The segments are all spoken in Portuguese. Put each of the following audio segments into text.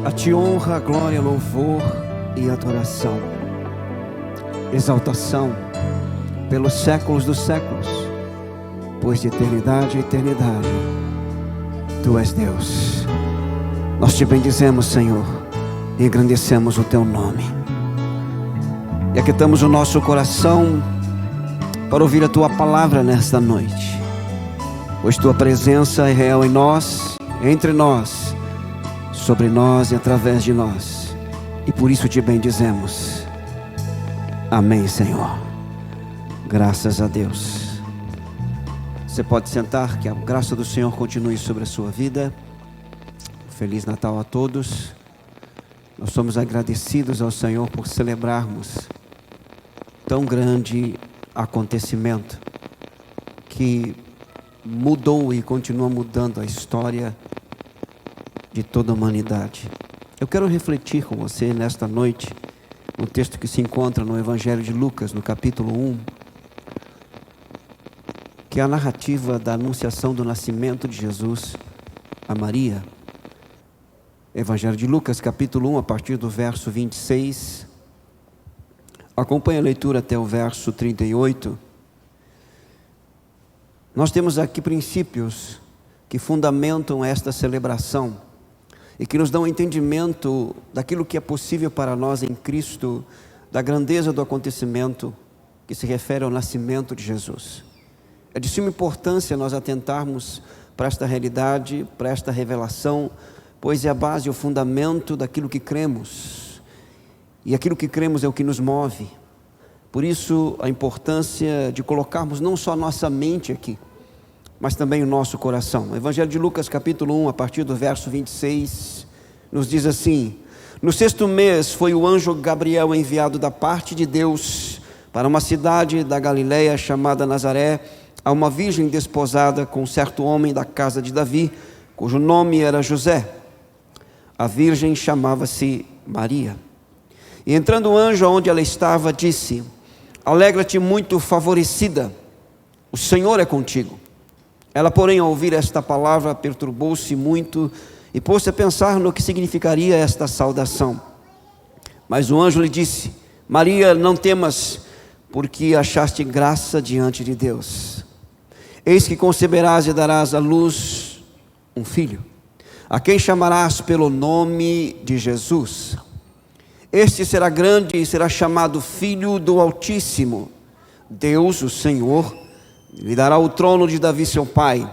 A ti honra, glória, louvor e adoração, exaltação pelos séculos dos séculos, pois de eternidade a eternidade Tu és Deus. Nós te bendizemos, Senhor, e engrandecemos o Teu nome, e aquietamos o nosso coração para ouvir a Tua palavra nesta noite, pois Tua presença é real em nós, entre nós, sobre nós e através de nós, e por isso te bendizemos. Amém, Senhor. Graças a Deus. Você pode sentar, que a graça do Senhor continue sobre a sua vida. Feliz Natal a todos. Nós somos agradecidos ao Senhor por celebrarmos tão grande acontecimento que mudou e continua mudando a história de toda a humanidade. Eu quero refletir com você nesta noite no texto que se encontra no Evangelho de Lucas, no capítulo 1, que é a narrativa da anunciação do nascimento de Jesus a Maria. Evangelho de Lucas, capítulo 1, a partir do verso 26. Acompanhe a leitura até o verso 38. Nós temos aqui princípios que fundamentam esta celebração e que nos dão entendimento daquilo que é possível para nós em Cristo, da grandeza do acontecimento que se refere ao nascimento de Jesus. É de suma importância nós atentarmos para esta realidade, para esta revelação, pois é a base, o fundamento daquilo que cremos, e aquilo que cremos é o que nos move. Por isso a importância de colocarmos não só a nossa mente aqui, mas também o nosso coração. O Evangelho de Lucas, capítulo 1, a partir do verso 26, nos diz assim: no 6º mês foi o anjo Gabriel enviado da parte de Deus para uma cidade da Galileia chamada Nazaré, a uma virgem desposada com certo homem da casa de Davi, cujo nome era José. A virgem chamava-se Maria. E entrando o anjo onde ela estava, disse: alegra-te muito favorecida, o Senhor é contigo. Ela, porém, ao ouvir esta palavra, perturbou-se muito e pôs-se a pensar no que significaria esta saudação. Mas o anjo lhe disse: Maria, não temas, porque achaste graça diante de Deus. Eis que conceberás e darás à luz um filho, a quem chamarás pelo nome de Jesus. Este será grande e será chamado Filho do Altíssimo. Deus, o Senhor, lhe dará o trono de Davi seu pai.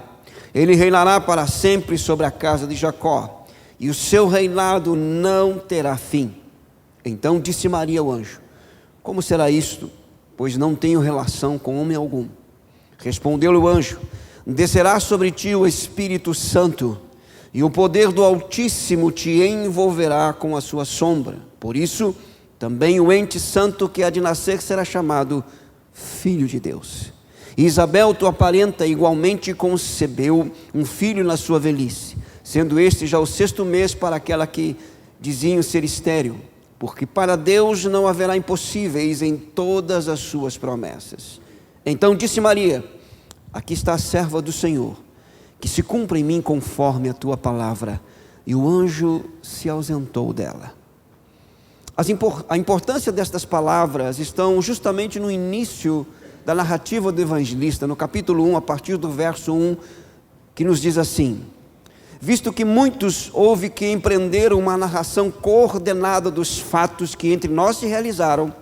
Ele reinará para sempre sobre a casa de Jacó, e o seu reinado não terá fim. Então disse Maria ao anjo: como será isto, pois não tenho relação com homem algum? Respondeu-lhe o anjo: descerá sobre ti o Espírito Santo, e o poder do Altíssimo te envolverá com a sua sombra. Por isso, também o ente santo que há de nascer será chamado Filho de Deus. E Isabel, tua parenta, igualmente concebeu um filho na sua velhice, sendo este já o 6º mês para aquela que diziam ser estéril, porque para Deus não haverá impossíveis em todas as suas promessas. Então disse Maria: aqui está a serva do Senhor, que se cumpra em mim conforme a tua palavra. E o anjo se ausentou dela. A importância destas palavras estão justamente no início da narrativa do evangelista, no capítulo 1, a partir do verso 1, que nos diz assim: visto que muitos houve que empreenderam uma narração coordenada dos fatos que entre nós se realizaram,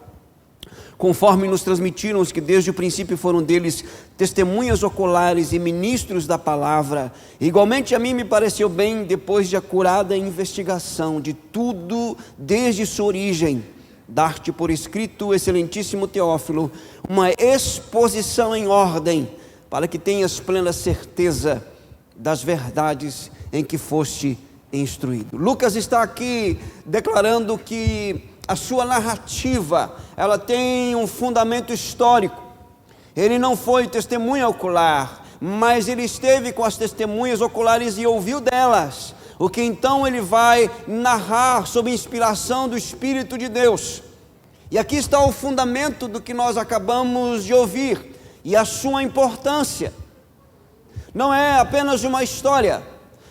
conforme nos transmitiram os que desde o princípio foram deles testemunhas oculares e ministros da palavra, igualmente a mim me pareceu bem, depois de acurada investigação de tudo desde sua origem, dar-te por escrito, excelentíssimo Teófilo, uma exposição em ordem, para que tenhas plena certeza das verdades em que foste instruído. Lucas está aqui declarando que a sua narrativa, ela tem um fundamento histórico. Ele não foi testemunha ocular, mas ele esteve com as testemunhas oculares e ouviu delas, o que então ele vai narrar sob inspiração do Espírito de Deus. E aqui está o fundamento do que nós acabamos de ouvir e a sua importância. Não é apenas uma história,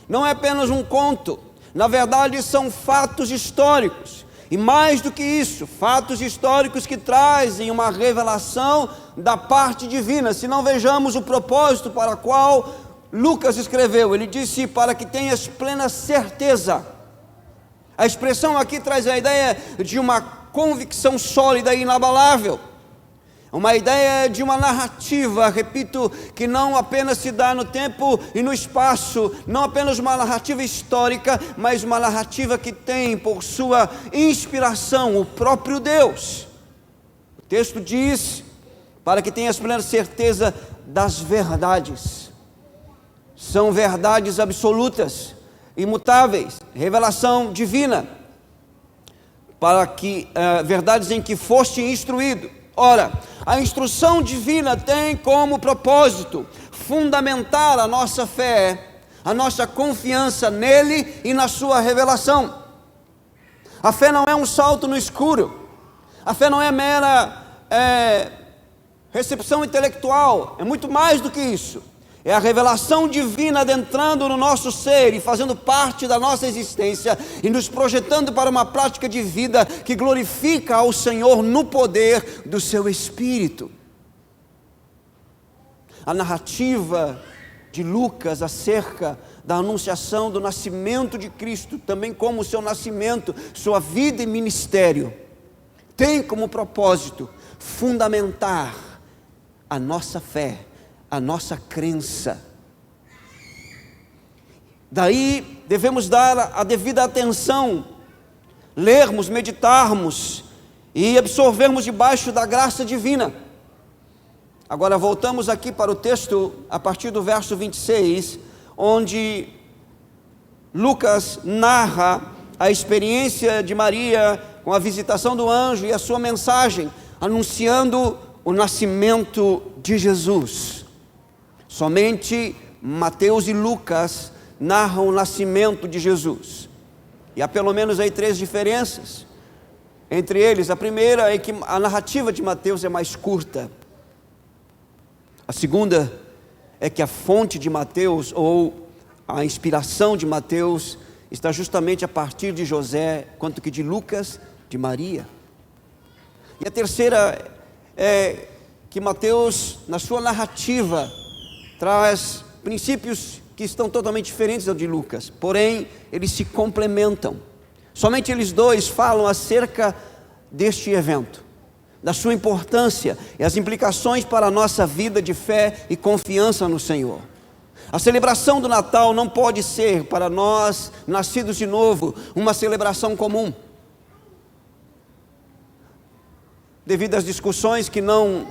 não é apenas um conto, Na verdade, são fatos históricos. E mais do que isso, fatos históricos que trazem uma revelação da parte divina. Se não vejamos o propósito para o qual Lucas escreveu, ele disse: para que tenhas plena certeza. A expressão aqui traz a ideia de uma convicção sólida e inabalável. Uma ideia de uma narrativa, repito, que não apenas se dá no tempo e no espaço, não apenas uma narrativa histórica, mas uma narrativa que tem por sua inspiração o próprio Deus. O texto diz: para que tenhas plena certeza das verdades. São verdades absolutas, imutáveis, revelação divina, para que verdades em que foste instruído. Ora, a instrução divina tem como propósito fundamentar a nossa fé, a nossa confiança nele e na sua revelação. A fé não é um salto no escuro, a fé não é mera recepção intelectual, é muito mais do que isso. É a revelação divina adentrando no nosso ser e fazendo parte da nossa existência e nos projetando para uma prática de vida que glorifica ao Senhor no poder do seu Espírito. A narrativa de Lucas acerca da anunciação do nascimento de Cristo, também como o seu nascimento, sua vida e ministério, tem como propósito fundamentar a nossa fé, a nossa crença. Daí devemos dar a devida atenção, lermos, meditarmos e absorvermos debaixo da graça divina. Agora voltamos aqui para o texto a partir do verso 26, onde Lucas narra a experiência de Maria com a visitação do anjo e a sua mensagem, anunciando o nascimento de Jesus. Somente Mateus e Lucas narram o nascimento de Jesus. E há pelo menos aí 3 diferenças. Entre eles, a primeira é que a narrativa de Mateus é mais curta. A segunda é que a fonte de Mateus, ou a inspiração de Mateus, está justamente a partir de José, quanto que de Lucas, de Maria. E a terceira é que Mateus, na sua narrativa, traz princípios que estão totalmente diferentes do de Lucas, porém eles se complementam. Somente eles dois falam acerca deste evento, da sua importância e as implicações para a nossa vida de fé e confiança no Senhor. A celebração do Natal não pode ser, para nós nascidos de novo, uma celebração comum. Devido às discussões que não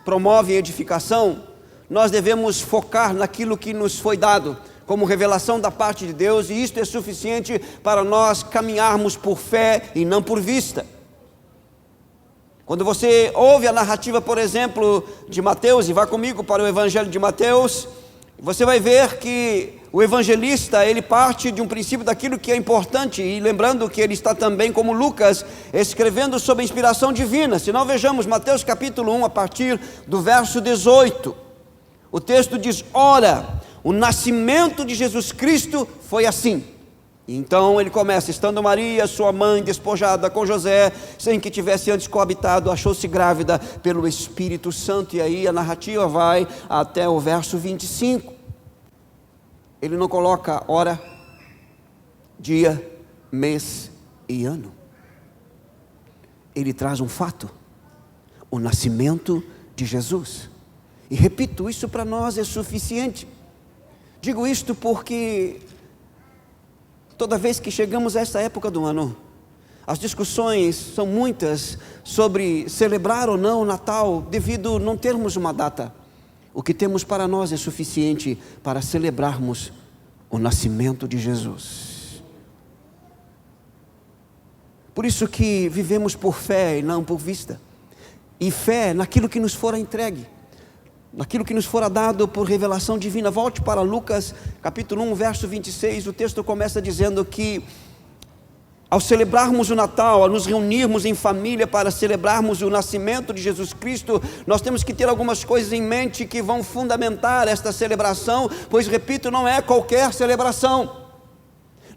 promovem edificação, nós devemos focar naquilo que nos foi dado como revelação da parte de Deus, e isto é suficiente para nós caminharmos por fé e não por vista. Quando você ouve a narrativa, por exemplo, de Mateus, e vá comigo para o Evangelho de Mateus, você vai ver que o evangelista, ele parte de um princípio daquilo que é importante, e lembrando que ele está também, como Lucas, escrevendo sob a inspiração divina. Se não, vejamos Mateus capítulo 1, a partir do verso 18. O texto diz: ora, o nascimento de Jesus Cristo foi assim. E então ele começa: estando Maria, sua mãe, despojada com José, sem que tivesse antes coabitado, achou-se grávida pelo Espírito Santo. E aí a narrativa vai até o verso 25. Ele não coloca hora, dia, mês e ano. Ele traz um fato: o nascimento de Jesus. E repito, isso para nós é suficiente. Digo isto porque toda vez que chegamos a esta época do ano, as discussões são muitas sobre celebrar ou não o Natal, devido não termos uma data. O que temos para nós é suficiente para celebrarmos o nascimento de Jesus. Por isso que vivemos por fé e não por vista. E fé naquilo que nos fora entregue, naquilo que nos fora dado por revelação divina. Volte para Lucas capítulo 1, verso 26, o texto começa dizendo que ao celebrarmos o Natal, ao nos reunirmos em família para celebrarmos o nascimento de Jesus Cristo, nós temos que ter algumas coisas em mente que vão fundamentar esta celebração, pois, repito, não é qualquer celebração.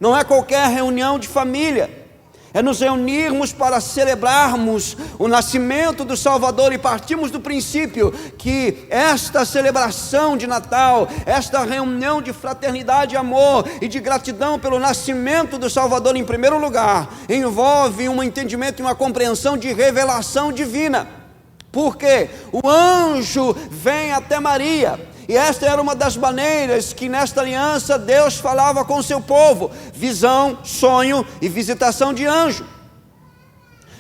Não é qualquer reunião de família. É nos reunirmos para celebrarmos o nascimento do Salvador, e partimos do princípio que esta celebração de Natal, esta reunião de fraternidade, amor e de gratidão pelo nascimento do Salvador, em primeiro lugar, envolve um entendimento e uma compreensão de revelação divina. Porque o anjo vem até Maria, e esta era uma das maneiras que nesta aliança Deus falava com o seu povo: visão, sonho e visitação de anjo.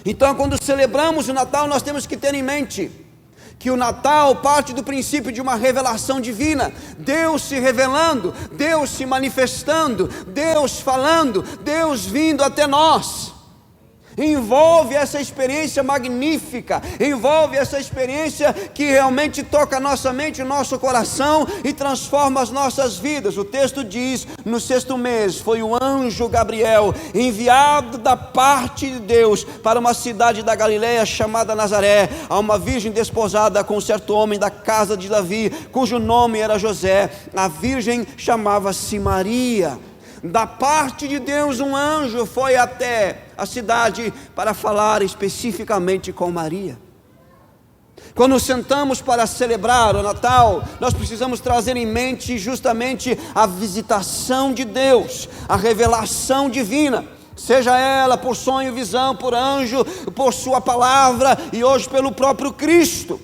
Então, quando celebramos o Natal, nós temos que ter em mente que o Natal parte do princípio de uma revelação divina. Deus se revelando, Deus se manifestando, Deus falando, Deus vindo até nós. Envolve essa experiência magnífica, envolve essa experiência que realmente toca a nossa mente, o nosso coração e transforma as nossas vidas. O texto diz: no 6º mês foi o anjo Gabriel enviado da parte de Deus para uma cidade da Galileia chamada Nazaré, a uma virgem desposada com um certo homem da casa de Davi, cujo nome era José. A virgem chamava-se Maria. Da parte de Deus, um anjo foi até a cidade para falar especificamente com Maria. Quando sentamos para celebrar o Natal, nós precisamos trazer em mente justamente a visitação de Deus, a revelação divina, seja ela por sonho, visão, por anjo, por sua palavra e hoje pelo próprio Cristo.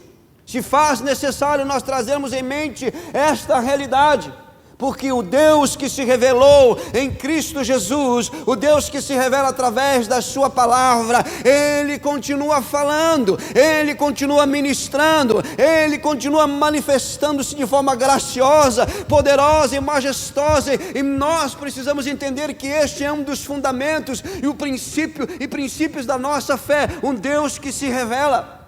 Se faz necessário nós trazermos em mente esta realidade, porque o Deus que se revelou em Cristo Jesus, o Deus que se revela através da sua palavra, Ele continua falando, Ele continua ministrando, Ele continua manifestando-se de forma graciosa, poderosa e majestosa, e nós precisamos entender que este é um dos fundamentos e o princípio e princípios da nossa fé, um Deus que se revela.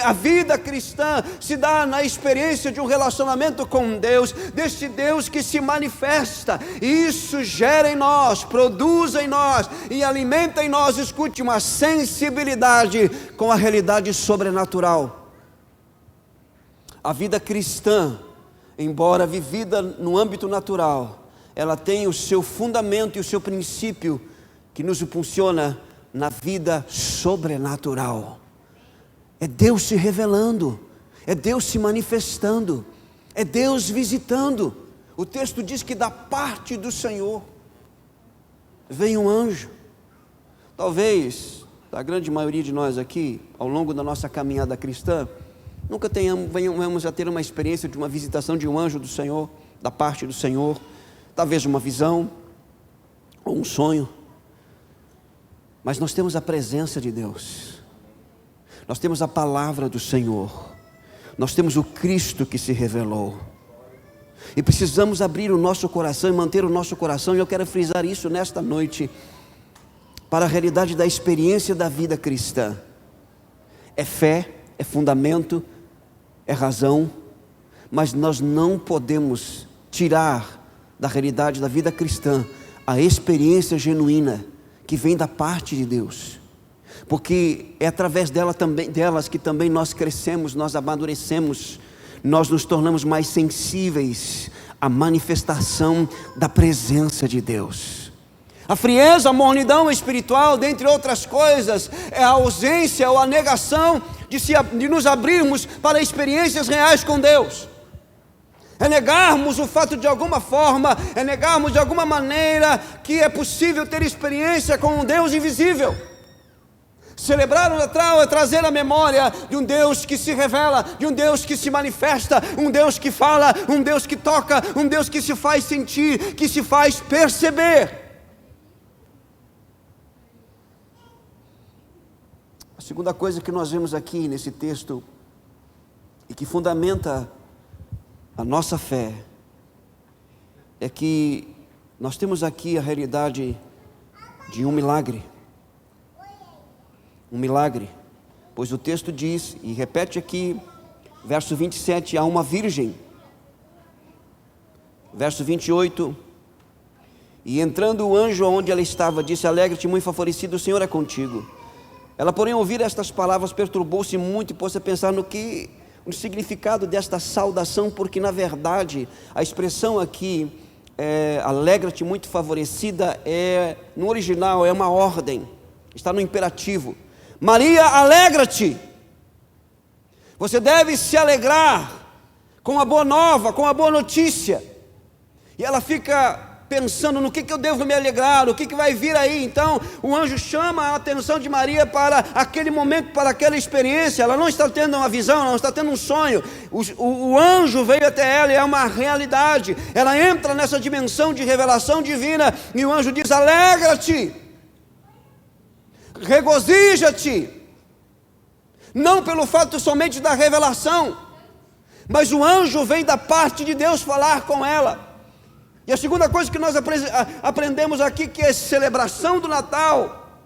A vida cristã se dá na experiência de um relacionamento com Deus, deste Deus que se manifesta, e isso gera em nós, produz em nós e alimenta em nós, escute, uma sensibilidade com a realidade sobrenatural. A vida cristã, embora vivida no âmbito natural, ela tem o seu fundamento e o seu princípio que nos impulsiona na vida sobrenatural. É Deus se revelando, é Deus se manifestando, é Deus visitando. O texto diz que da parte do Senhor vem um anjo. Talvez, a grande maioria de nós aqui, ao longo da nossa caminhada cristã, nunca venhamos a ter uma experiência de uma visitação de um anjo do Senhor, da parte do Senhor, talvez uma visão, ou um sonho, mas nós temos a presença de Deus. Nós temos a palavra do Senhor, nós temos o Cristo que se revelou, e precisamos abrir o nosso coração e manter o nosso coração, e eu quero frisar isso nesta noite, para a realidade da experiência da vida cristã. É fé, é fundamento, é razão, mas nós não podemos tirar da realidade da vida cristã a experiência genuína que vem da parte de Deus. Porque é através delas que também nós crescemos, nós amadurecemos, nós nos tornamos mais sensíveis à manifestação da presença de Deus. A frieza, a mornidão espiritual, dentre outras coisas, é a ausência ou a negação de nos abrirmos para experiências reais com Deus. É negarmos o fato de alguma forma, é negarmos de alguma maneira que é possível ter experiência com um Deus invisível. Celebrar o Natal é trazer a memória de um Deus que se revela, de um Deus que se manifesta, um Deus que fala, um Deus que toca, um Deus que se faz sentir, que se faz perceber. A segunda coisa que nós vemos aqui nesse texto, e que fundamenta a nossa fé, é que nós temos aqui a realidade de um milagre. Um milagre, pois o texto diz, e repete aqui, verso 27, há uma virgem. Verso 28, e entrando o anjo onde ela estava, disse: alegre-te, muito favorecida, o Senhor é contigo. Ela, porém, ao ouvir estas palavras, perturbou-se muito e pôs a pensar no significado desta saudação, porque na verdade a expressão aqui alegra-te muito favorecida, no original é uma ordem, está no imperativo. Maria, alegra-te. Você deve se alegrar com a boa nova, com a boa notícia. E ela fica pensando no que eu devo me alegrar, o que vai vir aí. Então o anjo chama a atenção de Maria para aquele momento, para aquela experiência. Ela não está tendo uma visão, não está tendo um sonho. O anjo veio até ela e é uma realidade. Ela entra nessa dimensão de revelação divina e o anjo diz: alegra-te, regozija-te. Não pelo fato somente da revelação, mas o anjo vem da parte de Deus falar com ela. E a segunda coisa que nós aprendemos aqui, que é a celebração do Natal,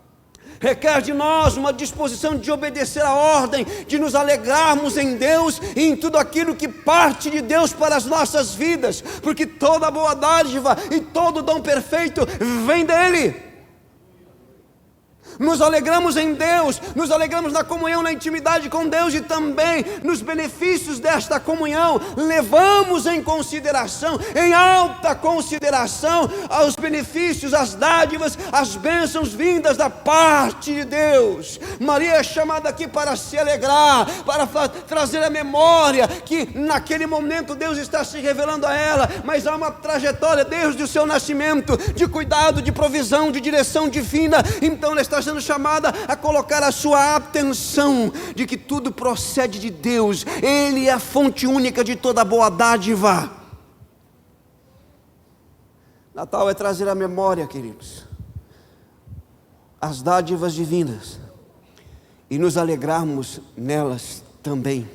requer de nós uma disposição de obedecer a ordem, de nos alegrarmos em Deus e em tudo aquilo que parte de Deus para as nossas vidas, porque toda boa dádiva e todo dom perfeito vem dEle. Nos alegramos em Deus, nos alegramos na comunhão, na intimidade com Deus e também nos benefícios desta comunhão. Levamos em consideração, em alta consideração, os benefícios, as dádivas, as bênçãos vindas da parte de Deus. Maria é chamada aqui para se alegrar, para trazer a memória que naquele momento Deus está se revelando a ela, mas há uma trajetória desde o seu nascimento, de cuidado, de provisão, de direção divina. Então ela está sendo chamada a colocar a sua atenção de que tudo procede de Deus. Ele é a fonte única de toda boa dádiva. Natal é trazer à memória, queridos, as dádivas divinas e nos alegrarmos nelas também.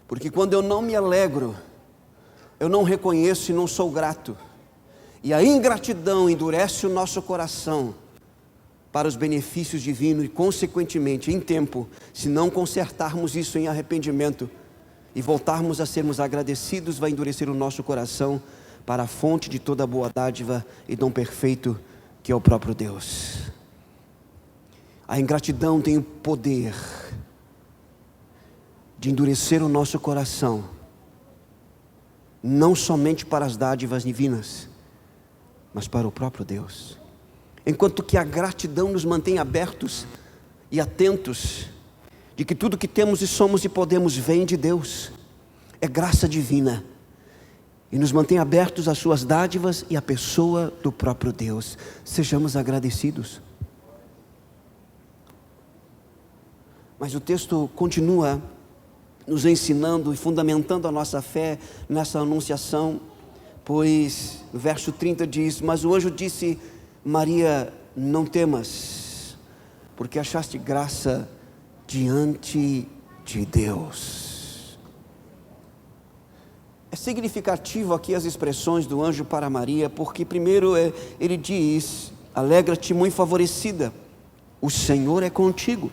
Porque quando eu não me alegro, eu não reconheço e não sou grato. E a ingratidão endurece o nosso coração para os benefícios divinos e, consequentemente, em tempo, se não consertarmos isso em arrependimento e voltarmos a sermos agradecidos, vai endurecer o nosso coração para a fonte de toda boa dádiva e dom perfeito, que é o próprio Deus. A ingratidão tem o poder de endurecer o nosso coração, não somente para as dádivas divinas, mas para o próprio Deus. Enquanto que a gratidão nos mantém abertos e atentos de que tudo que temos e somos e podemos vem de Deus, é graça divina, e nos mantém abertos às suas dádivas e à pessoa do próprio Deus. Sejamos agradecidos. Mas o texto continua nos ensinando e fundamentando a nossa fé nessa anunciação, pois no verso 30 diz: mas o anjo disse: Maria, não temas, porque achaste graça diante de Deus. É significativo aqui as expressões do anjo para Maria, porque primeiro ele diz: alegra-te muito favorecida, o Senhor é contigo.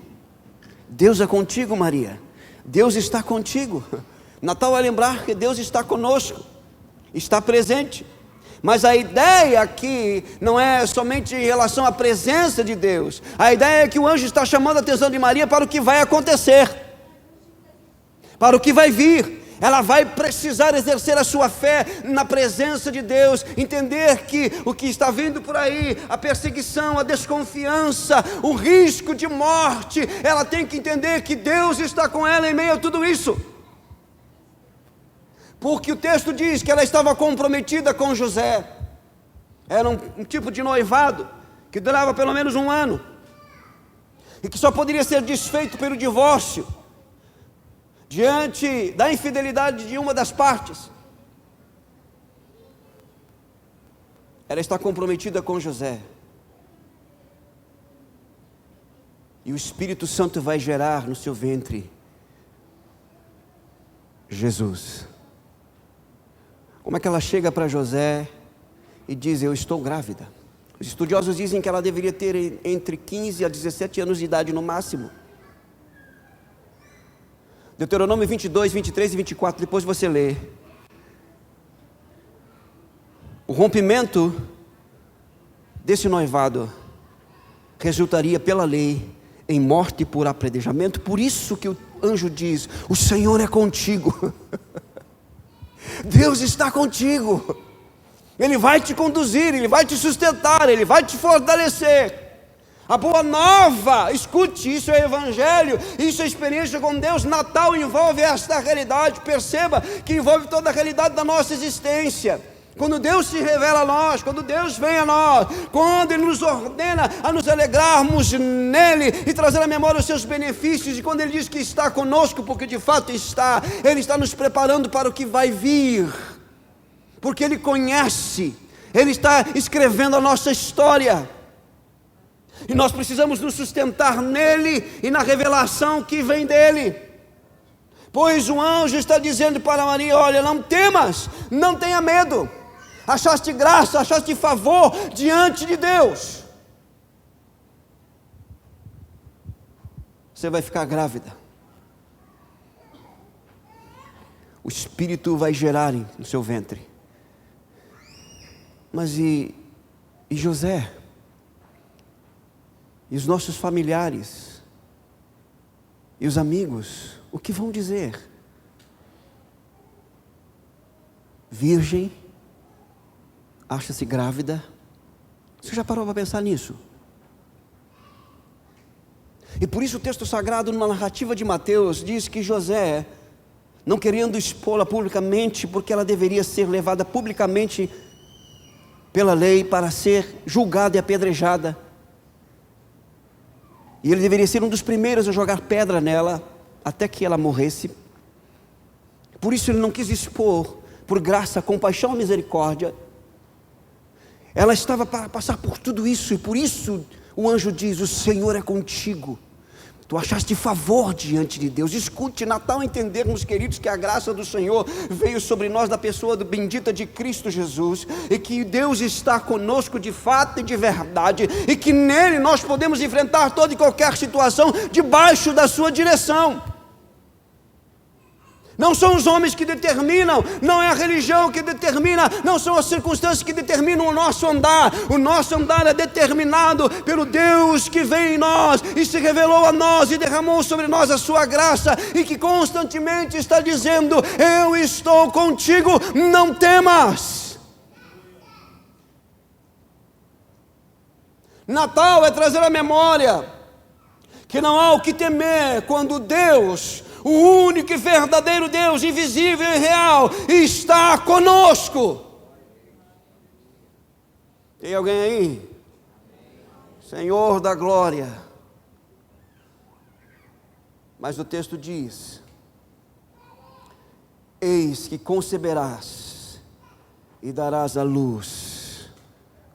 Deus é contigo, Maria. Deus está contigo. Natal é lembrar que Deus está conosco, está presente. Mas a ideia aqui não é somente em relação à presença de Deus. A ideia é que o anjo está chamando a atenção de Maria para o que vai acontecer, para o que vai vir. Ela vai precisar exercer a sua fé na presença de Deus, entender que o que está vindo por aí, a perseguição, a desconfiança, o risco de morte, ela tem que entender que Deus está com ela em meio a tudo isso. Porque o texto diz que ela estava comprometida com José. Era um tipo de noivado que durava pelo menos 1 ano, e que só poderia ser desfeito pelo divórcio, diante da infidelidade de uma das partes. Ela está comprometida com José, e o Espírito Santo vai gerar no seu ventre Jesus. Como é que ela chega para José e diz: eu estou grávida? Os estudiosos dizem que ela deveria ter entre 15 a 17 anos de idade no máximo. Deuteronômio 22, 23 e 24, depois você lê. O rompimento desse noivado resultaria pela lei em morte por apredejamento. Por isso que o anjo diz: o Senhor é contigo. Deus está contigo. Ele vai te conduzir, Ele vai te sustentar, Ele vai te fortalecer. A boa nova, escute, isso é evangelho, isso é experiência com Deus. Natal envolve esta realidade, perceba que envolve toda a realidade da nossa existência. Quando Deus se revela a nós, quando Deus vem a nós, quando Ele nos ordena a nos alegrarmos nele e trazer à memória os seus benefícios, e quando Ele diz que está conosco, porque de fato está, Ele está nos preparando para o que vai vir, porque Ele conhece, Ele está escrevendo a nossa história, e nós precisamos nos sustentar nele e na revelação que vem dele. Pois o anjo está dizendo para Maria: olha, não temas, não tenha medo, achaste graça, achaste favor diante de Deus. Você vai ficar grávida, o Espírito vai gerar no seu ventre. Mas e José? E os nossos familiares? E os amigos? O que vão dizer? Virgem, acha-se grávida. Você já parou para pensar nisso? E por isso o texto sagrado, na narrativa de Mateus, diz que José, não querendo expô-la publicamente, porque ela deveria ser levada publicamente pela lei para ser julgada e apedrejada, e ele deveria ser um dos primeiros a jogar pedra nela, até que ela morresse. Por isso ele não quis expor, por graça, compaixão e misericórdia. Ela estava para passar por tudo isso, e por isso o anjo diz: o Senhor é contigo, tu achaste favor diante de Deus. Escute, Natal entendermos, queridos, que a graça do Senhor veio sobre nós da pessoa bendita de Cristo Jesus, e que Deus está conosco de fato e de verdade, e que nele nós podemos enfrentar toda e qualquer situação debaixo da sua direção. Não são os homens que determinam, não é a religião que determina, não são as circunstâncias que determinam o nosso andar. O nosso andar é determinado pelo Deus que vem em nós e se revelou a nós e derramou sobre nós a sua graça, e que constantemente está dizendo: eu estou contigo, não temas. Natal é trazer à memória que não há o que temer quando Deus, o único e verdadeiro Deus, invisível e real, está conosco. Tem alguém aí? Senhor da glória. Mas o texto diz: eis que conceberás e darás à luz.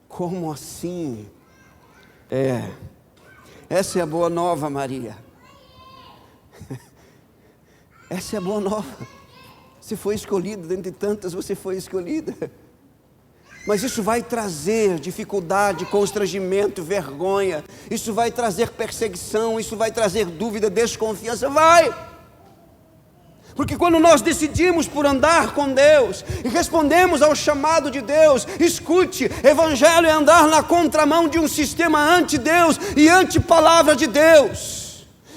Como assim? Essa é a boa nova, Maria. Essa é a boa nova. Você foi escolhida, dentre tantas você foi escolhida. Mas isso vai trazer dificuldade, constrangimento, vergonha. Isso vai trazer perseguição, isso vai trazer dúvida, desconfiança. Vai! Porque quando nós decidimos por andar com Deus e respondemos ao chamado de Deus, escute, evangelho é andar na contramão de um sistema anti-Deus e anti-palavra de Deus.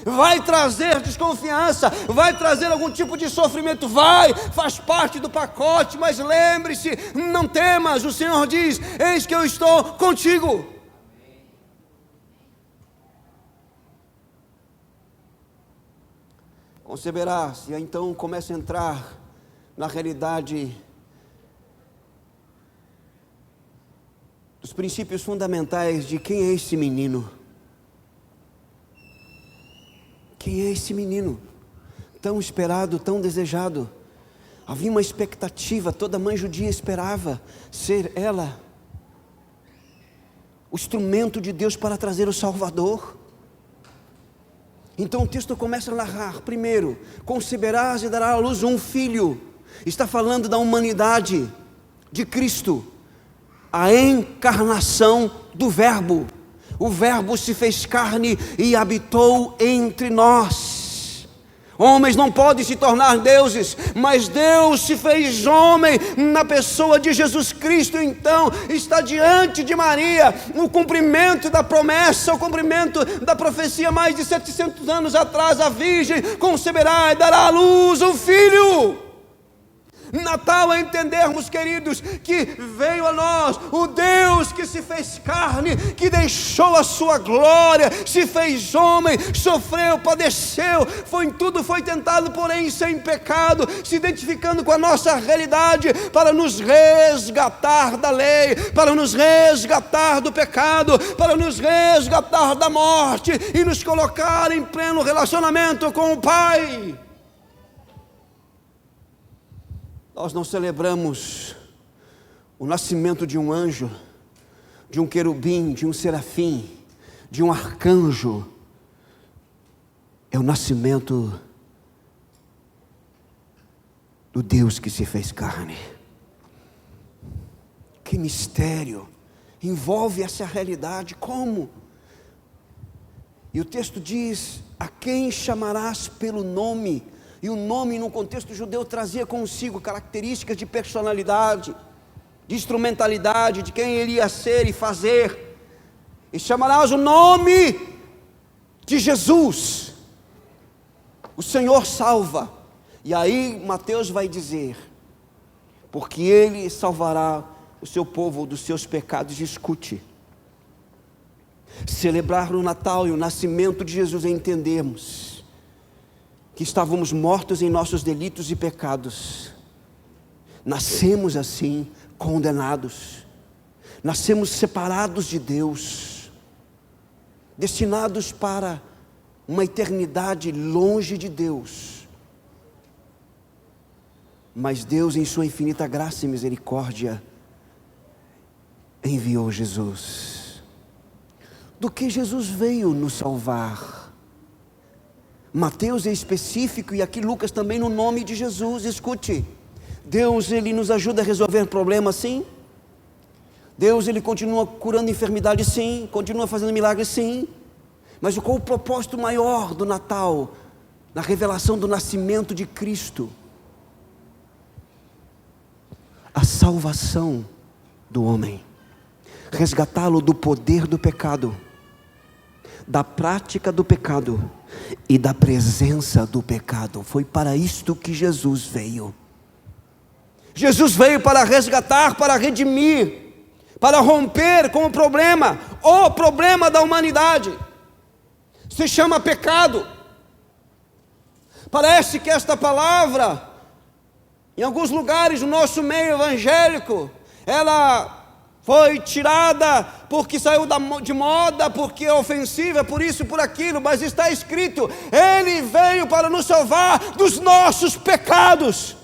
Vai trazer desconfiança, vai trazer algum tipo de sofrimento, faz parte do pacote, mas lembre-se, não temas, o Senhor diz: eis que eu estou contigo. Conceberás, e aí então começa a entrar na realidade dos princípios fundamentais de quem é esse menino. Quem é esse menino? Tão esperado, tão desejado. Havia uma expectativa, toda mãe judia esperava ser ela o instrumento de Deus para trazer o Salvador. Então o texto começa a narrar: primeiro, conceberás e darás à luz um filho. Está falando da humanidade de Cristo, a encarnação do Verbo. O Verbo se fez carne e habitou entre nós. Homens não podem se tornar deuses, mas Deus se fez homem na pessoa de Jesus Cristo. Então está diante de Maria o cumprimento da promessa, o cumprimento da profecia. Mais de 700 anos atrás, a virgem conceberá e dará à luz um filho. Natal é entendermos, queridos, que veio a nós o Deus que se fez carne, que deixou a sua glória, se fez homem, sofreu, padeceu, em tudo foi tentado, porém sem pecado, se identificando com a nossa realidade, para nos resgatar da lei, para nos resgatar do pecado, para nos resgatar da morte e nos colocar em pleno relacionamento com o Pai. Nós não celebramos o nascimento de um anjo, de um querubim, de um serafim, de um arcanjo. É o nascimento do Deus que se fez carne. Que mistério envolve essa realidade. Como? E o texto diz: a quem chamarás pelo nome? E o nome no contexto judeu trazia consigo características de personalidade, de instrumentalidade, de quem ele ia ser e fazer. E chamarás o nome de Jesus. O Senhor salva. E aí Mateus vai dizer: porque ele salvará o seu povo dos seus pecados. Escute. Celebrar o Natal e o nascimento de Jesus é entendermos que estávamos mortos em nossos delitos e pecados. Nascemos assim, condenados. Nascemos separados de Deus, destinados para uma eternidade longe de Deus. Mas Deus, em sua infinita graça e misericórdia, enviou Jesus. Do que Jesus veio nos salvar? Mateus é específico, e aqui Lucas também, no nome de Jesus. Escute, Deus, ele nos ajuda a resolver problemas, sim. Deus, ele continua curando enfermidades, sim. Continua fazendo milagres, sim. Mas qual o propósito maior do Natal? Na revelação do nascimento de Cristo. A salvação do homem. Resgatá-lo do poder do pecado, da prática do pecado e da presença do pecado. Foi para isto que Jesus veio. Jesus veio para resgatar, para redimir, para romper com o problema da humanidade. Se chama pecado. Parece que esta palavra, em alguns lugares do nosso meio evangélico, ela foi tirada porque saiu de moda, porque é ofensiva, por isso, por aquilo. Mas está escrito: Ele veio para nos salvar dos nossos pecados.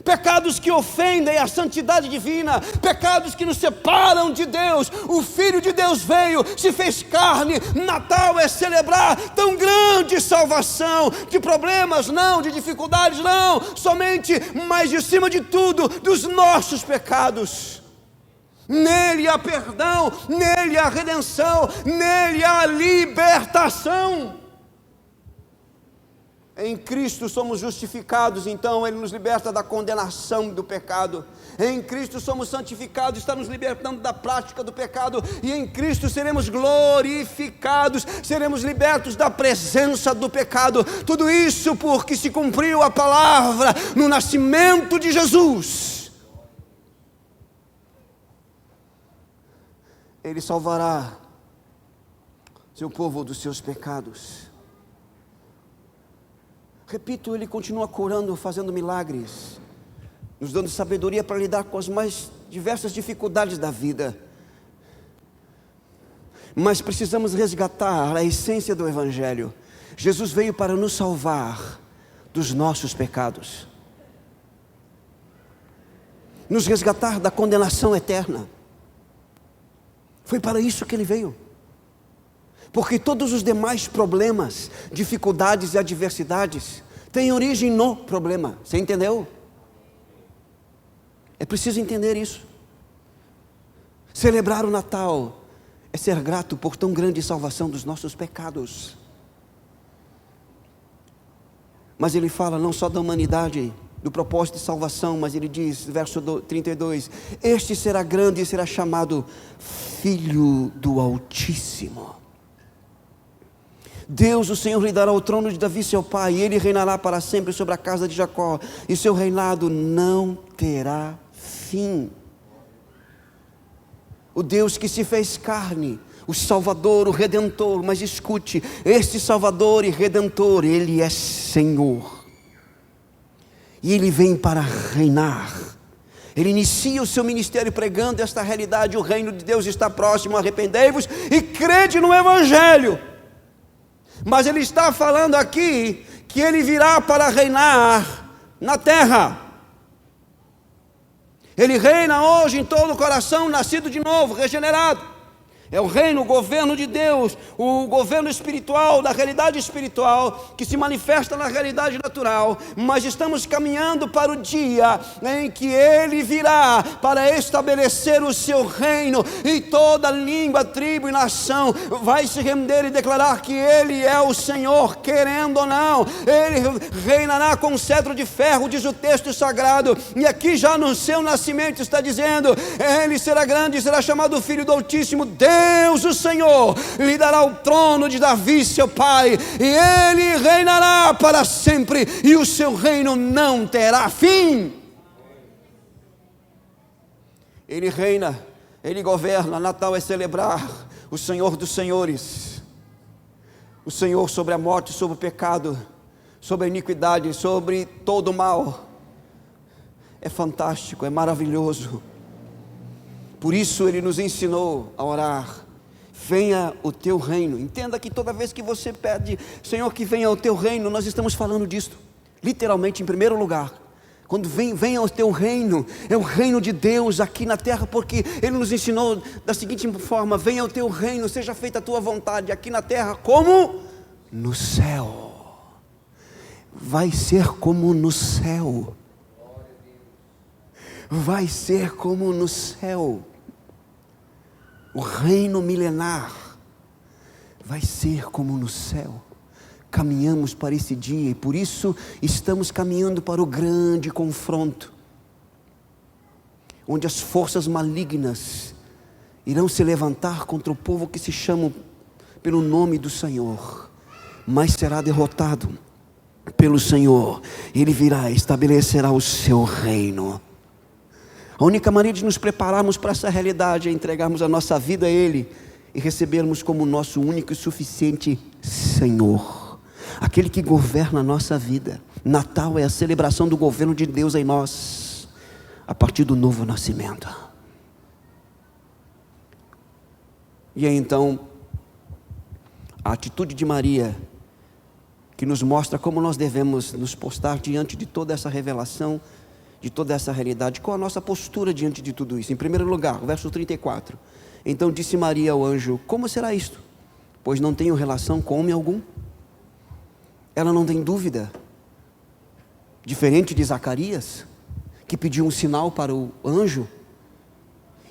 Pecados que ofendem a santidade divina, pecados que nos separam de Deus. O Filho de Deus veio, se fez carne. Natal é celebrar tão grande salvação, de problemas não, de dificuldades não, somente, mas de cima de tudo, dos nossos pecados. Nele há perdão, nele há redenção, nele há libertação. Em Cristo somos justificados, então Ele nos liberta da condenação do pecado. Em Cristo somos santificados, está nos libertando da prática do pecado. E em Cristo seremos glorificados, seremos libertos da presença do pecado. Tudo isso porque se cumpriu a palavra no nascimento de Jesus. Ele salvará seu povo dos seus pecados. Repito, Ele continua curando, fazendo milagres, nos dando sabedoria para lidar com as mais diversas dificuldades da vida. Mas precisamos resgatar a essência do Evangelho. Jesus veio para nos salvar dos nossos pecados, nos resgatar da condenação eterna. Foi para isso que Ele veio. Porque todos os demais problemas, dificuldades e adversidades têm origem no problema. Você entendeu? É preciso entender isso. Celebrar o Natal é ser grato por tão grande salvação dos nossos pecados. Mas Ele fala não só da humanidade, do propósito de salvação, mas Ele diz, verso 32, este será grande e será chamado Filho do Altíssimo. Deus, o Senhor, lhe dará o trono de Davi, seu pai, e ele reinará para sempre sobre a casa de Jacó, e seu reinado não terá fim. O Deus que se fez carne, o Salvador, o Redentor, mas escute, este Salvador e Redentor, Ele é Senhor, e Ele vem para reinar. Ele inicia o seu ministério pregando esta realidade: o reino de Deus está próximo, arrependei-vos e crede no Evangelho. Mas ele está falando aqui que ele virá para reinar na terra. Ele reina hoje em todo o coração nascido de novo, regenerado. É o reino, o governo de Deus, o governo espiritual, da realidade espiritual, que se manifesta na realidade natural. Mas estamos caminhando para o dia em que Ele virá para estabelecer o seu reino, e toda língua, tribo e nação vai se render e declarar que Ele é o Senhor, querendo ou não. Ele reinará com cetro de ferro, diz o texto sagrado, e aqui já no seu nascimento está dizendo: Ele será grande e será chamado Filho do Altíssimo. Deus, o Senhor, lhe dará o trono de Davi, seu pai, e ele reinará para sempre, e o seu reino não terá fim. Ele reina, ele governa. Natal é celebrar o Senhor dos senhores, o Senhor sobre a morte, sobre o pecado, sobre a iniquidade, sobre todo o mal. É fantástico, é maravilhoso. Por isso Ele nos ensinou a orar: venha o teu reino. Entenda que toda vez que você pede: Senhor, que venha o teu reino, nós estamos falando disto, literalmente, em primeiro lugar. Quando venha o teu reino, é o reino de Deus aqui na terra, porque Ele nos ensinou da seguinte forma: venha o teu reino, seja feita a tua vontade, aqui na terra como no céu. Vai ser como no céu. Vai ser como no céu. O reino milenar vai ser como no céu. Caminhamos para esse dia, e por isso estamos caminhando para o grande confronto, onde as forças malignas irão se levantar contra o povo que se chama pelo nome do Senhor, mas será derrotado pelo Senhor. Ele virá e estabelecerá o seu reino. A única maneira de nos prepararmos para essa realidade é entregarmos a nossa vida a Ele e recebermos como nosso único e suficiente Senhor, aquele que governa a nossa vida. Natal é a celebração do governo de Deus em nós, a partir do novo nascimento. E aí então, a atitude de Maria, que nos mostra como nós devemos nos postar diante de toda essa revelação, de toda essa realidade. Qual a nossa postura diante de tudo isso? Em primeiro lugar, verso 34. Então disse Maria ao anjo: como será isto? Pois não tenho relação com homem algum. Ela não tem dúvida, diferente de Zacarias, que pediu um sinal para o anjo,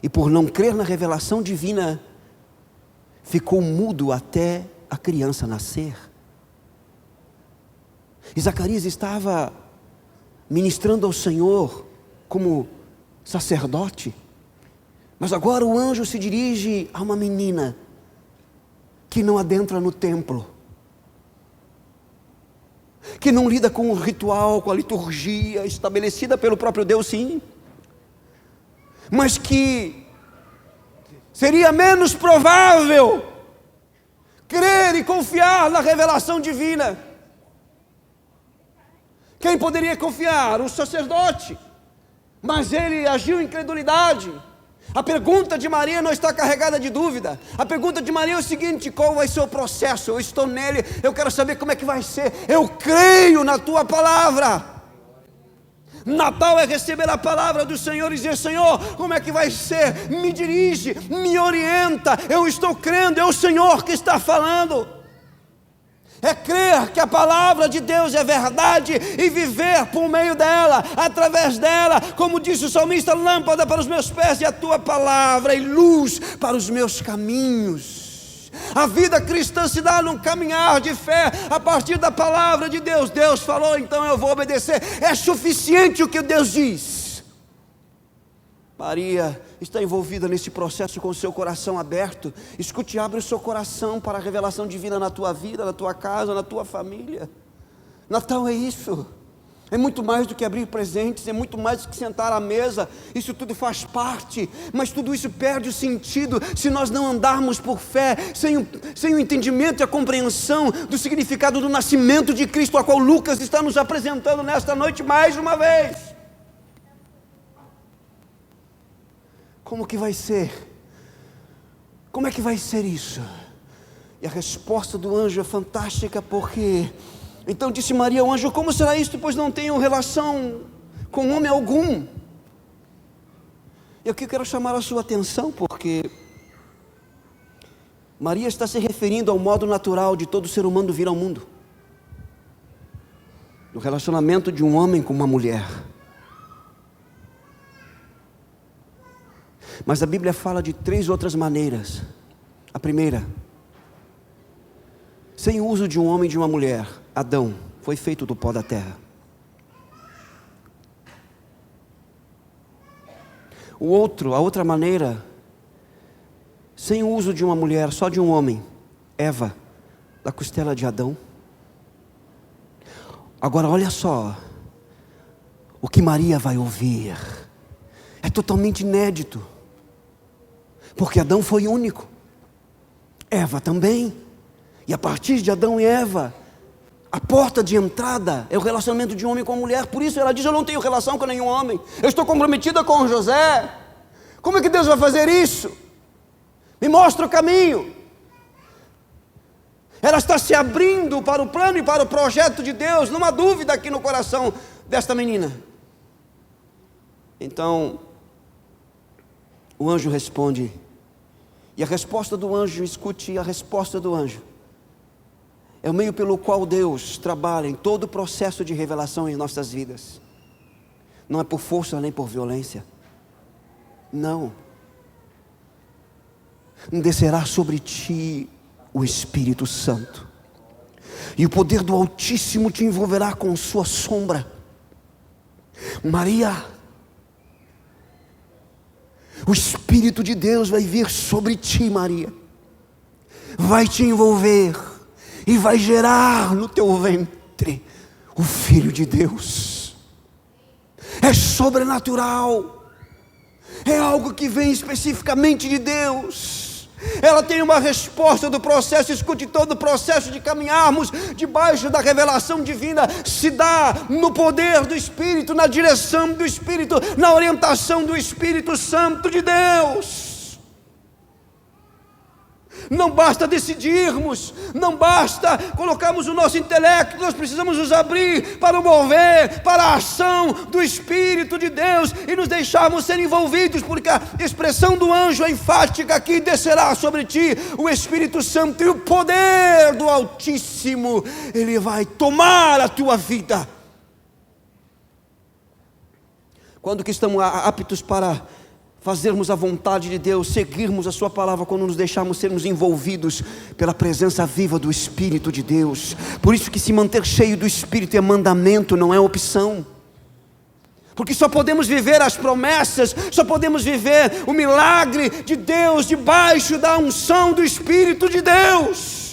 e por não crer na revelação divina, ficou mudo até a criança nascer. E Zacarias estava ministrando ao Senhor como sacerdote, mas agora o anjo se dirige a uma menina que não adentra no templo, que não lida com o ritual, com a liturgia estabelecida pelo próprio Deus, sim, mas que seria menos provável crer e confiar na revelação divina. Quem poderia confiar? O sacerdote. Mas ele agiu em incredulidade. A pergunta de Maria não está carregada de dúvida. A pergunta de Maria é o seguinte: qual vai ser o processo? Eu estou nele, eu quero saber como é que vai ser. Eu creio na tua palavra. Natal é receber a palavra do Senhor e dizer: Senhor, como é que vai ser? Me dirige, me orienta. Eu estou crendo, é o Senhor que está falando. É crer que a palavra de Deus é verdade e viver por meio dela, através dela. Como disse o salmista: lâmpada para os meus pés e a tua palavra e luz para os meus caminhos. A vida cristã se dá num caminhar de fé a partir da palavra de Deus. Deus falou, então eu vou obedecer. É suficiente o que Deus diz. Maria está envolvida nesse processo com o seu coração aberto. Escute, abre o seu coração para a revelação divina na tua vida, na tua casa, na tua família. Natal é isso. É muito mais do que abrir presentes, é muito mais do que sentar à mesa. Isso tudo faz parte, mas tudo isso perde o sentido se nós não andarmos por fé, sem o entendimento e a compreensão do significado do nascimento de Cristo, a qual Lucas está nos apresentando nesta noite mais uma vez. Como que vai ser? Como é que vai ser isso? E a resposta do anjo é fantástica, porque... Então disse Maria ao anjo: como será isto, pois não tenho relação com homem algum? E aqui eu quero chamar a sua atenção, porque Maria está se referindo ao modo natural de todo ser humano vir ao mundo, no relacionamento de um homem com uma mulher. Mas a Bíblia fala de 3 outras maneiras. A primeira, sem o uso de um homem e de uma mulher. Adão foi feito do pó da terra. A outra maneira, sem o uso de uma mulher, só de um homem. Eva, da costela de Adão. Agora olha só, o que Maria vai ouvir é totalmente inédito, porque Adão foi único, Eva também, e a partir de Adão e Eva, a porta de entrada é o relacionamento de um homem com a mulher. Por isso ela diz: eu não tenho relação com nenhum homem, eu estou comprometida com José. Como é que Deus vai fazer isso? Me mostra o caminho. Ela está se abrindo para o plano e para o projeto de Deus. Não há dúvida aqui no coração desta menina. Então o anjo responde, e a resposta do anjo, escute a resposta do anjo, é o meio pelo qual Deus trabalha em todo o processo de revelação em nossas vidas. Não é por força nem por violência. Não. Descerá sobre ti o Espírito Santo, e o poder do Altíssimo te envolverá com sua sombra. Maria, o Espírito de Deus vai vir sobre ti, Maria, vai te envolver e vai gerar no teu ventre o Filho de Deus. É sobrenatural, é algo que vem especificamente de Deus. Ela tem uma resposta do processo. Escute, todo o processo de caminharmos debaixo da revelação divina se dá no poder do Espírito, na direção do Espírito, na orientação do Espírito Santo de Deus. Não basta decidirmos, não basta colocarmos o nosso intelecto, nós precisamos nos abrir para o mover, para a ação do Espírito de Deus e nos deixarmos ser envolvidos, porque a expressão do anjo é enfática aqui: descerá sobre ti o Espírito Santo, e o poder do Altíssimo, ele vai tomar a tua vida. Quando que estamos aptos para fazermos a vontade de Deus, seguirmos a sua palavra? Quando nos deixarmos sermos envolvidos pela presença viva do Espírito de Deus. Por isso que se manter cheio do Espírito é mandamento, não é opção. Porque só podemos viver as promessas, só podemos viver o milagre de Deus debaixo da unção do Espírito de Deus.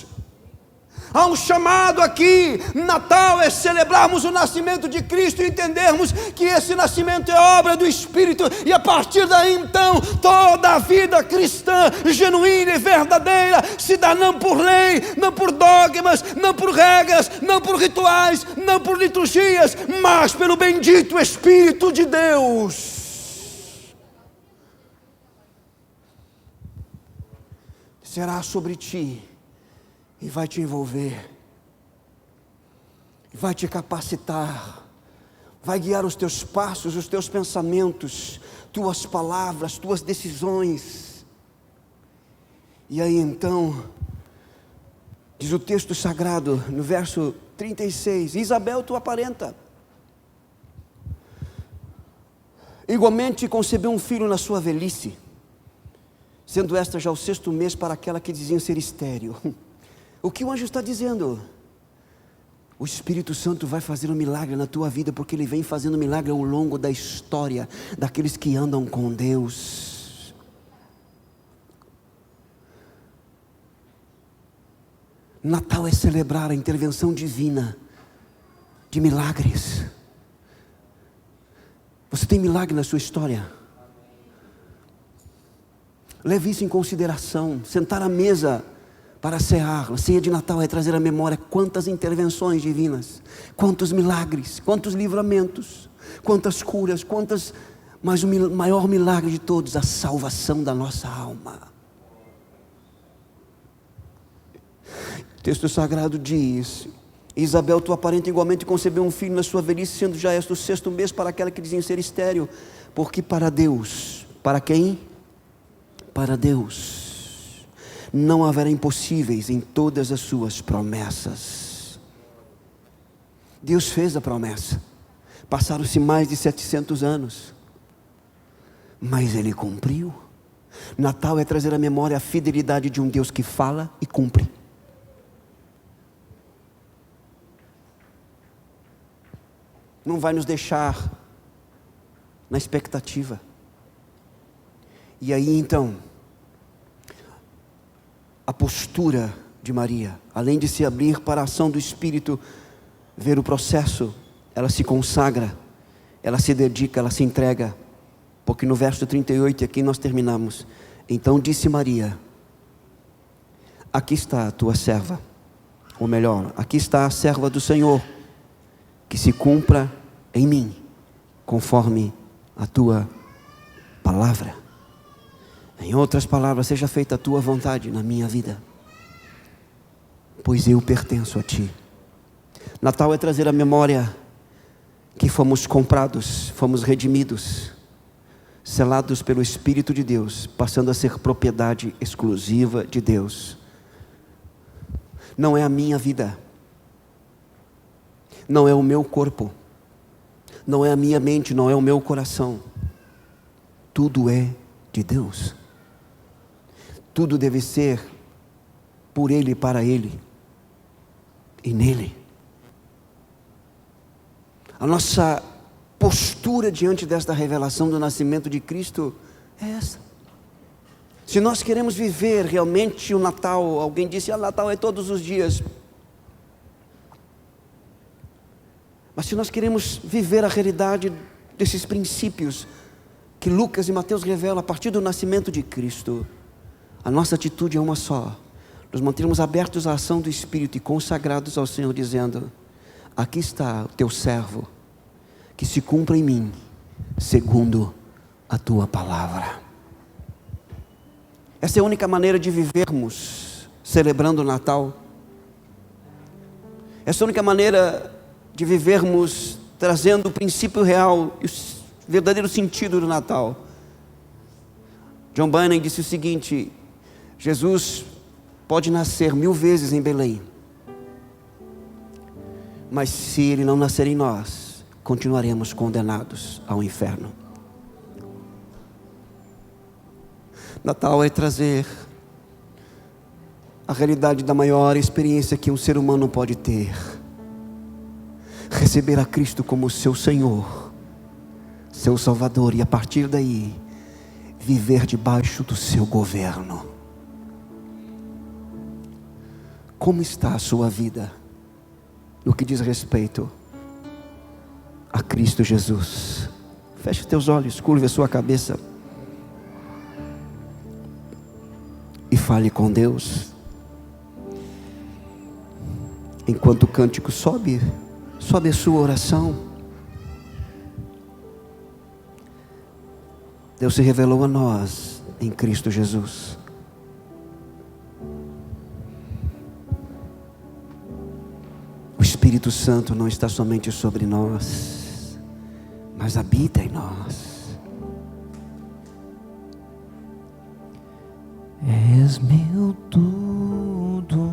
Há um chamado aqui. Natal é celebrarmos o nascimento de Cristo e entendermos que esse nascimento é obra do Espírito, e a partir daí então toda a vida cristã genuína e verdadeira se dá não por lei, não por dogmas, não por regras, não por rituais, não por liturgias, mas pelo bendito Espírito de Deus. Será sobre ti e vai te envolver, vai te capacitar, vai guiar os teus passos, os teus pensamentos, tuas palavras, tuas decisões. E aí então, diz o texto sagrado no verso 36, Isabel tua parenta igualmente concebeu um filho na sua velhice, sendo esta já o 6º mês para aquela que diziam ser estéril. O que o anjo está dizendo? O Espírito Santo vai fazer um milagre na tua vida, porque Ele vem fazendo milagre ao longo da história daqueles que andam com Deus. Natal é celebrar a intervenção divina de milagres. Você tem milagre na sua história? Leve isso em consideração. Sentar à mesa para cear, a ceia de Natal é trazer à memória quantas intervenções divinas, quantos milagres, quantos livramentos, quantas curas, mas o maior milagre de todos, a salvação da nossa alma. O texto sagrado diz: Isabel, tua parente, igualmente concebeu um filho na sua velhice, sendo já este o 6º mês para aquela que dizem ser estéril, porque para Deus, para quem? Para Deus não haverá impossíveis em todas as suas promessas. Deus fez a promessa. Passaram-se mais de 700 anos, mas Ele cumpriu. Natal é trazer à memória a fidelidade de um Deus que fala e cumpre. Não vai nos deixar na expectativa. E aí então, a postura de Maria, além de se abrir para a ação do Espírito, ver o processo, ela se consagra, ela se dedica, ela se entrega, porque no verso 38, aqui nós terminamos: então disse Maria: aqui está a tua serva, ou melhor, aqui está a serva do Senhor, que se cumpra em mim, conforme a tua palavra. Em outras palavras, seja feita a tua vontade na minha vida, pois eu pertenço a ti. Natal é trazer à memória que fomos comprados, fomos redimidos, selados pelo Espírito de Deus, passando a ser propriedade exclusiva de Deus. Não é a minha vida, não é o meu corpo, não é a minha mente, não é o meu coração. Tudo é de Deus. Tudo deve ser por Ele, para Ele e nele. A nossa postura diante desta revelação do nascimento de Cristo é essa. Se nós queremos viver realmente o Natal, alguém disse: Natal é todos os dias. Mas se nós queremos viver a realidade desses princípios que Lucas e Mateus revelam a partir do nascimento de Cristo, a nossa atitude é uma só: nos mantermos abertos à ação do Espírito e consagrados ao Senhor, dizendo: aqui está o teu servo, que se cumpra em mim, segundo a tua palavra. Essa é a única maneira de vivermos celebrando o Natal. Essa é a única maneira de vivermos trazendo o princípio real e o verdadeiro sentido do Natal. John Bunyan disse o seguinte: Jesus pode nascer 1000 vezes em Belém, mas se Ele não nascer em nós, continuaremos condenados ao inferno. Natal é trazer a realidade da maior experiência que um ser humano pode ter: receber a Cristo como seu Senhor, seu Salvador, e a partir daí viver debaixo do seu governo. Como está a sua vida no que diz respeito a Cristo Jesus? Feche os teus olhos, curve a sua cabeça e fale com Deus. Enquanto o cântico sobe a sua oração. Deus se revelou a nós em Cristo Jesus. O Espírito Santo não está somente sobre nós, mas habita em nós. És meu tudo,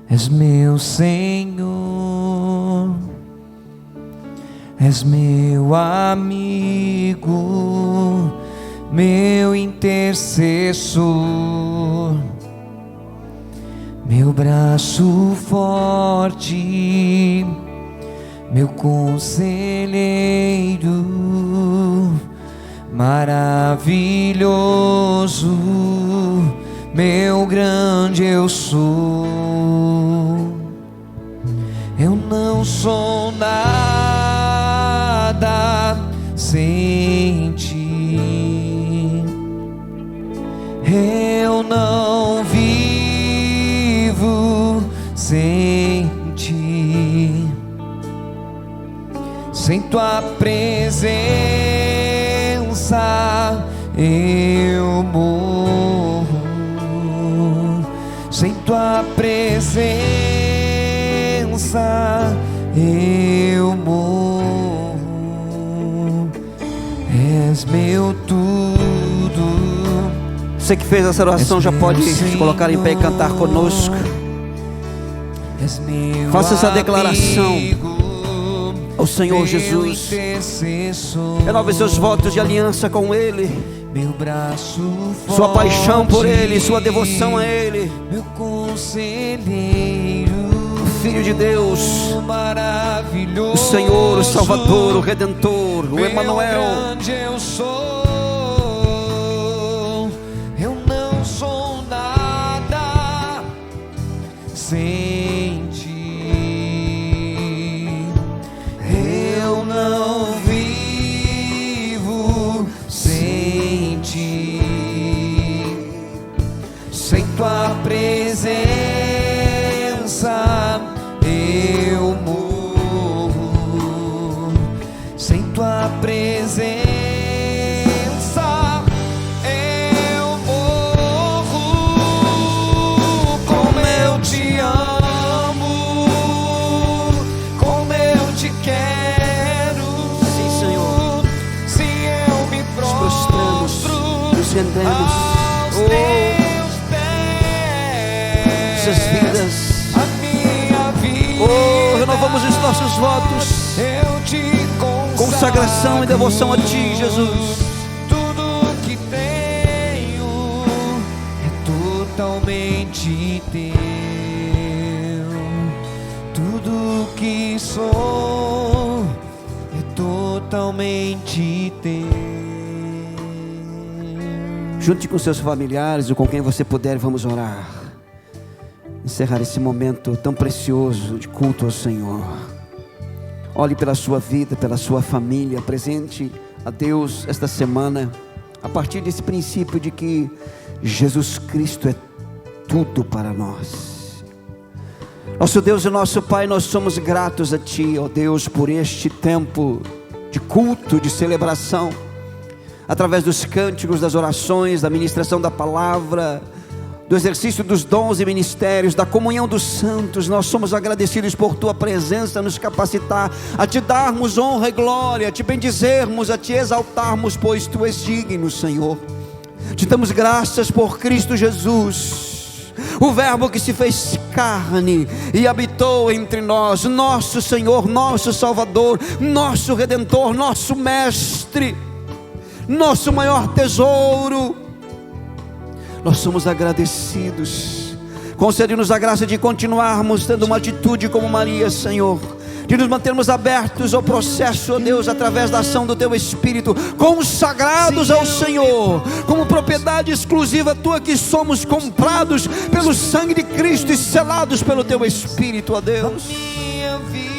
és meu Senhor, és meu amigo, meu intercessor, meu meu braço forte, meu conselheiro, maravilhoso, meu grande eu sou. Eu não sou nada sem ti, eu não vivo sem ti. Sem tua presença eu morro, sem tua presença eu morro. És meu tudo. Você que fez essa oração já pode se colocar em pé e cantar conosco. Faça essa declaração ao Senhor Jesus. Renove seus votos de aliança com Ele, sua paixão por Ele, sua devoção a Ele. Meu conselheiro, o Filho de Deus, maravilhoso, o Senhor, o Salvador, o Redentor, o Emanuel. Eu sou, eu não sou nada sem ti. Eu não vivo sem ti. Sem tua presença eu morro. Sem tua presença eu morro. Como eu te amo, como eu te quero. Sim, Senhor. Se eu me prostro, nos rendemos aos teus pés, nossas vidas, a minha vida, renovamos os nossos votos, eu te consagração e devoção a Ti, Jesus. Tudo que tenho é totalmente teu. Tudo que sou é totalmente teu. Junte com seus familiares ou com quem você puder, vamos orar. Encerrar esse momento tão precioso de culto ao Senhor. Olhe pela sua vida, pela sua família. Apresente a Deus esta semana, a partir desse princípio de que Jesus Cristo é tudo para nós. Nosso Deus e nosso Pai, nós somos gratos a Ti, ó Deus, por este tempo de culto, de celebração, através dos cânticos, das orações, da ministração da palavra, do exercício dos dons e ministérios, da comunhão dos santos. Nós somos agradecidos por Tua presença, nos capacitar a Te darmos honra e glória, a Te bendizermos, a Te exaltarmos, pois Tu és digno, Senhor. Te damos graças por Cristo Jesus, o Verbo que se fez carne e habitou entre nós, nosso Senhor, nosso Salvador, nosso Redentor, nosso Mestre, nosso maior tesouro. Nós somos agradecidos. Concede-nos a graça de continuarmos tendo uma atitude como Maria, Senhor, de nos mantermos abertos ao processo, ó Deus, através da ação do Teu Espírito, consagrados ao Senhor, como propriedade exclusiva Tua, que somos comprados pelo sangue de Cristo e selados pelo Teu Espírito, ó Deus.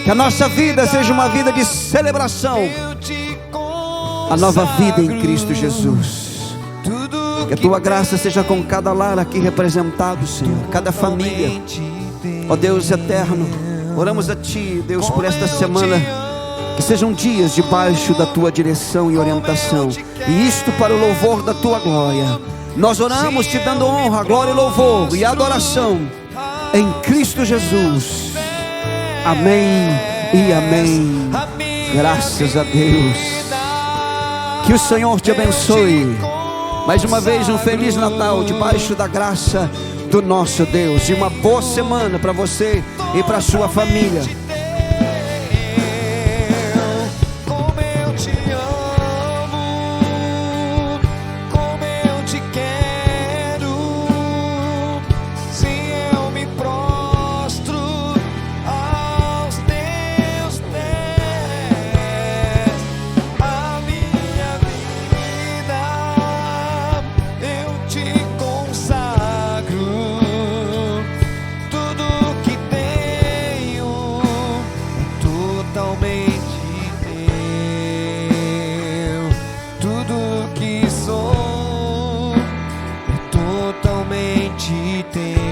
Que a nossa vida seja uma vida de celebração, a nova vida em Cristo Jesus. Que a Tua graça seja com cada lar aqui representado, Senhor, cada família, ó Deus eterno. Oramos a Ti, Deus, por esta semana, que sejam dias debaixo da Tua direção e orientação, e isto para o louvor da Tua glória. Nós oramos Te dando honra, glória, louvor e adoração em Cristo Jesus. Amém e amém. Graças a Deus. Que o Senhor te abençoe. Mais uma vez, um Feliz Natal debaixo da graça do nosso Deus, e uma boa semana para você e para a sua família. Como eu te quero, se eu me provo. teu.